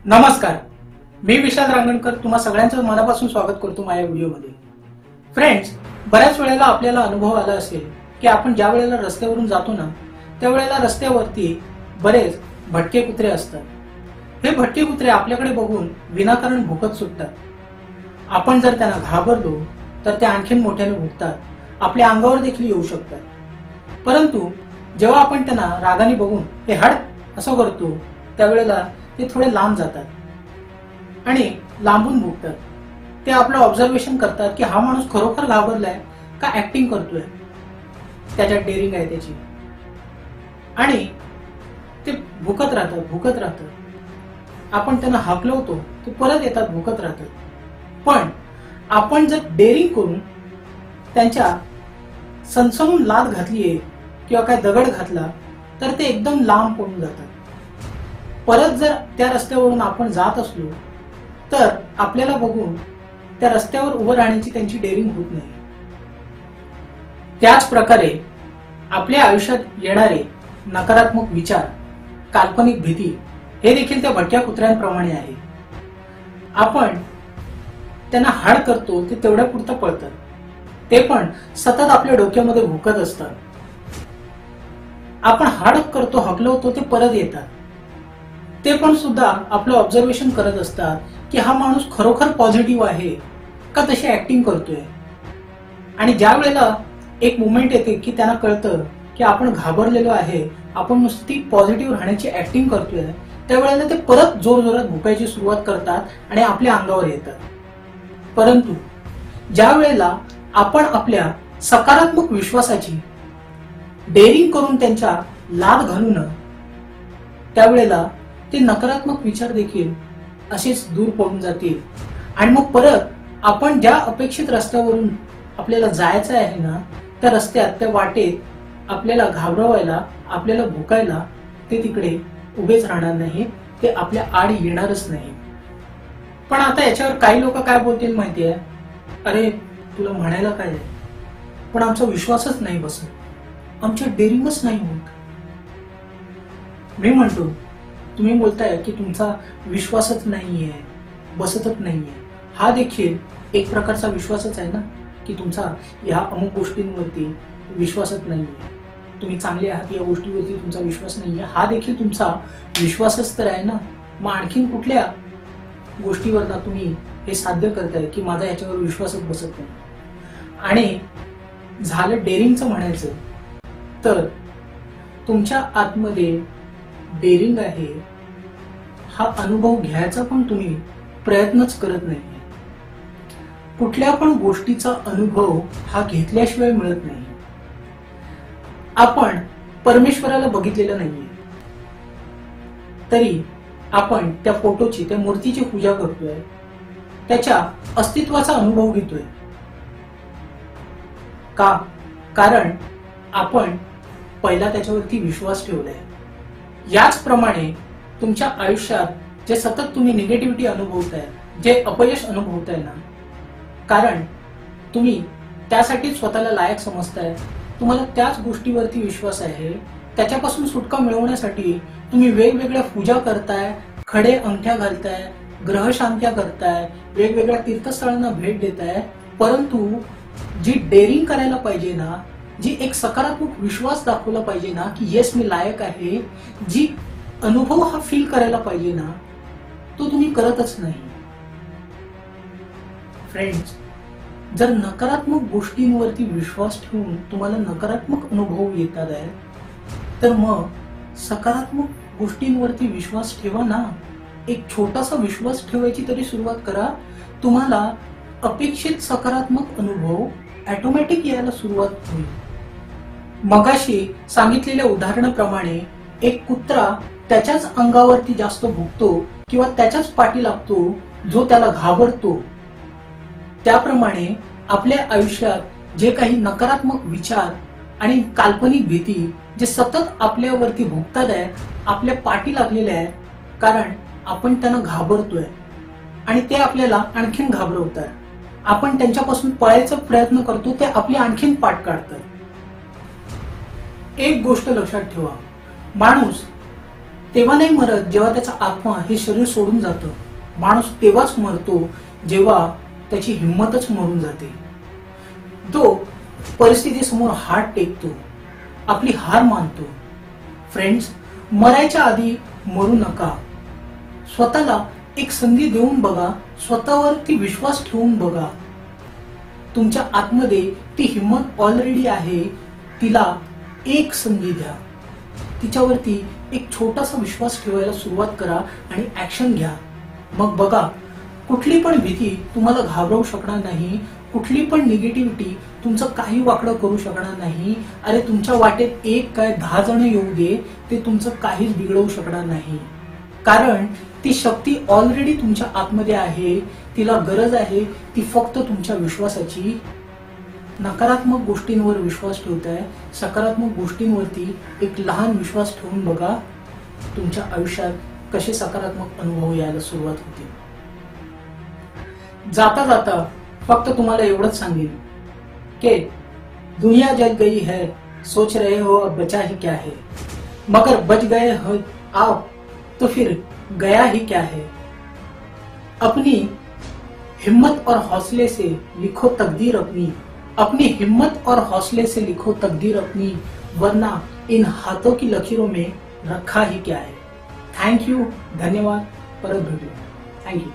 नमस्कार, मी विशाल रांगणकर तुम्हा सगळ्यांचं मनापासून स्वागत करतो माझ्या व्हिडिओमध्ये। फ्रेंड्स, बऱ्याच वेळेला आपल्याला अनुभव आला असेल की आपण ज्या वेळेला रस्त्यावरून जातो ना त्यावेळेला रस्त्यावरती बरेच भटके कुत्रे असतात। हे भटके कुत्रे आपल्याकडे बघून विनाकारण भुकत सुटतात। आपण जर त्यांना घाबरलो तर ते आणखीन मोठ्याने भुकतात, आपल्या अंगावर देखील येऊ शकतात। परंतु जेव्हा आपण त्यांना रागाने बघून हे हट असं करतो त्यावेळेला ते थोडे लांब जातात आणि लांबून भुकतात। ते आपलं ऑब्झर्वेशन करतात की हा माणूस खरोखर घाबरलाय का ऍक्टिंग करतोय, त्याच्यात डेअरिंग आहे त्याची, आणि ते भुकत राहतात। आपण त्यांना हाकलवतो ते परत येतात, भुकत राहतात। पण आपण जर डेअरिंग करून त्यांच्या सनसनून लात घातलीये किंवा काय दगड घातला तर ते एकदम लांब पळून जातात। परत जर त्या रस्त्यावरून आपण जात असलो तर आपल्याला बघून त्या रस्त्यावर उभं राहण्याची त्यांची डेअरिंग होत नाही। त्याच प्रकारे आपल्या आयुष्यात येणारे नकारात्मक विचार, काल्पनिक भीती हे देखील त्या भटक्या कुत्र्यांप्रमाणे आहे। आपण त्यांना हाड करतो ते तेवढ्या पुरतं पळतात, ते पण सतत आपल्या डोक्यामध्ये भुकत असतात। आपण हाड करतो, हकलवतो, ते परत येतात, ते पण सुद्धा आपलं ऑब्झर्वेशन करत असतात की हा माणूस खरोखर पॉझिटिव्ह आहे का तशी ऍक्टिंग करतोय। आणि ज्या वेळेला एक मोमेंट येते की त्यांना कळतं की आपण घाबरलेलो आहे, आपण नुसती पॉझिटिव्ह राहण्याची ऍक्टिंग करतोय, त्यावेळेला ते परत जोर जोरात भुकायची सुरुवात करतात आणि आपल्या अंगावर येतात। परंतु ज्या वेळेला आपण आपल्या सकारात्मक विश्वासाची डेअरिंग करून त्यांच्या लाद घालून त्यावेळेला ते नकारात्मक विचार देखील असेच दूर पळून जातील आणि मग परत आपण ज्या अपेक्षित रस्त्यावरून आपल्याला जायचं आहे ना त्या रस्त्यात, त्या वाटेत आपल्याला घाबरवायला, आपल्याला भुकायला ते तिकडे उभेच राहणार नाही, ते आपल्या आड येणारच नाही। पण आता याच्यावर काही लोक काय बोलतील माहितीये, अरे तुला म्हणायला काय आहे, पण आमचा विश्वासच नाही बसत, आमच्या डेअरिंगच नाही होत। मी म्हणतो तुम्ही बोलताय की तुमचा विश्वासच नाहीये, बसतच नाहीये, हा देखील एक प्रकारचा विश्वासच आहे ना, की तुमचा या अमुक गोष्टींवरती विश्वासच नाहीये, तुम्ही चांगले आहात या गोष्टीवरती तुमचा विश्वास नाहीये, हा देखील तुमचा विश्वासच तर आहे ना। मग आणखीन कुठल्या गोष्टीवर ना तुम्ही हे साध्य करताय की माझा याच्यावर विश्वासच बसत नाही। आणि झालं डेअरिंगचं म्हणायचं तर तुमच्या आतमध्ये डेअरिंग आहे हा अनुभव घ्यायचा पण तुम्ही प्रयत्नच करत नाही। कुठल्या पण गोष्टीचा अनुभव हा घेतल्याशिवाय मिळत नाही। आपण परमेश्वराला बघितलेलं नाहीये तरी आपण त्या फोटोची, त्या मूर्तीची पूजा करतोय, त्याच्या अस्तित्वाचा अनुभव घेतोय का? कारण आपण पहिला त्याच्यावरती विश्वास ठेवलाय। याचप्रमाणे तुमच्या आयुष्यात जे सतत तुम्ही निगेटिव्हिटी अनुभवताय, जे अपयश अनुभवताय ना, कारण तुम्ही त्यासाठी स्वतःला लायक समजताय, तुम्हाला त्याच गोष्टीवरती विश्वास आहे, त्याच्यापासून सुटका मिळवण्यासाठी तुम्ही वेगवेगळ्या पूजा करताय, खडे अंगठ्या घालताय, ग्रहशांत्या करताय, वेगवेगळ्या तीर्थस्थळांना भेट देताय। परंतु जी डेअरिंग करायला पाहिजे ना, जी एक सकारात्मक विश्वास दाखवला पाहिजे ना की येस मी लायक आहे, जी अनुभव हा फील करायला पाहिजे ना, तो तुम्ही करतच नाही। फ्रेंड्स, जर नकारात्मक गोष्टींवरती विश्वास ठेवून तुम्हाला नकारात्मक अनुभव येतात आहे तर मग सकारात्मक गोष्टींवरती विश्वास ठेवा ना। एक छोटासा विश्वास ठेवायची तरी सुरुवात करा, तुम्हाला अपेक्षित सकारात्मक अनुभव ऑटोमॅटिक यायला सुरुवात होईल। मगाशी सांगितलेल्या उदाहरणाप्रमाणे एक कुत्रा त्याच्याच अंगावरती जास्त भुकतो किंवा त्याच्याच पाठी लागतो जो त्याला घाबरतो, त्याप्रमाणे आपल्या आयुष्यात जे काही नकारात्मक विचार आणि काल्पनिक भीती जे सतत आपल्यावरती भुकतात आहे, आपल्या पाठी लागलेले आहे, कारण आपण त्यांना घाबरतोय आणि ते आपल्याला आणखीन घाबरवतात, आपण त्यांच्यापासून पळायचा प्रयत्न करतो, ते आपली आणखीन पाठ काढतात। एक गोष्ट लक्षात ठेवा, माणूस तेव्हा नाही मरत जेव्हा त्याचा आत्मा हे शरीर सोडून जातं. माणूस तेव्हाच मरतो जेव्हा त्याची हिंमतच मरून जाते. तो परिस्थितीसमोर हात टेकतो, आपली हार मानतो. फ्रेंड्स, मरायच्या आधी मरू नका. स्वतःला एक संधी देऊन बघा, स्वतःवरती विश्वास ठेवून बघा. तुमच्या आतमध्ये ती हिंमत ऑलरेडी आहे. तिला एक संधी द्या. तिच्यावरती एक छोटासा विश्वास ठेवायला सुरुवात करा आणि ऍक्शन घ्या. मग बघा, कुठली पण भीती तुम्हाला घाबरवू शकणार नाही. कुठली पण निगेटिव्हिटी तुमचं काही वाकडं करू शकणार नाही. अरे तुमच्या वाटेत एक काय 10 जण येऊ दे, ते तुमचं काहीच बिघडवू शकणार नाही. कारण ती शक्ती ऑलरेडी तुमच्या आतमध्ये आहे. तिला गरज आहे ती फक्त तुमच्या विश्वासाची. नकारात्मक गोष्टींवर विश्वास ठेवताय, सकारात्मक गोष्टींवरती एक लहान विश्वास ठेवून बघा. तुमच्या आयुष्यात कसे सकारात्मक अनुभव यायला सुरुवात होते. जाता जाता फक्त तुम्हाला एवढंच सांगेन की दुनिया जल गई है, सोच रहे हो अब बचा ही क्या है, मगर बच गए हो आप तो फिर गया ही क्या है. अपनी हिम्मत और हौसले से लिखो तकदीर अपनी. अपनी हिम्मत और हौसले से लिखो तकदीर अपनी, वरना इन हाथों की लकीरों में रखा ही क्या है. Thank you. धन्यवाद. परत भेटू. Thank you.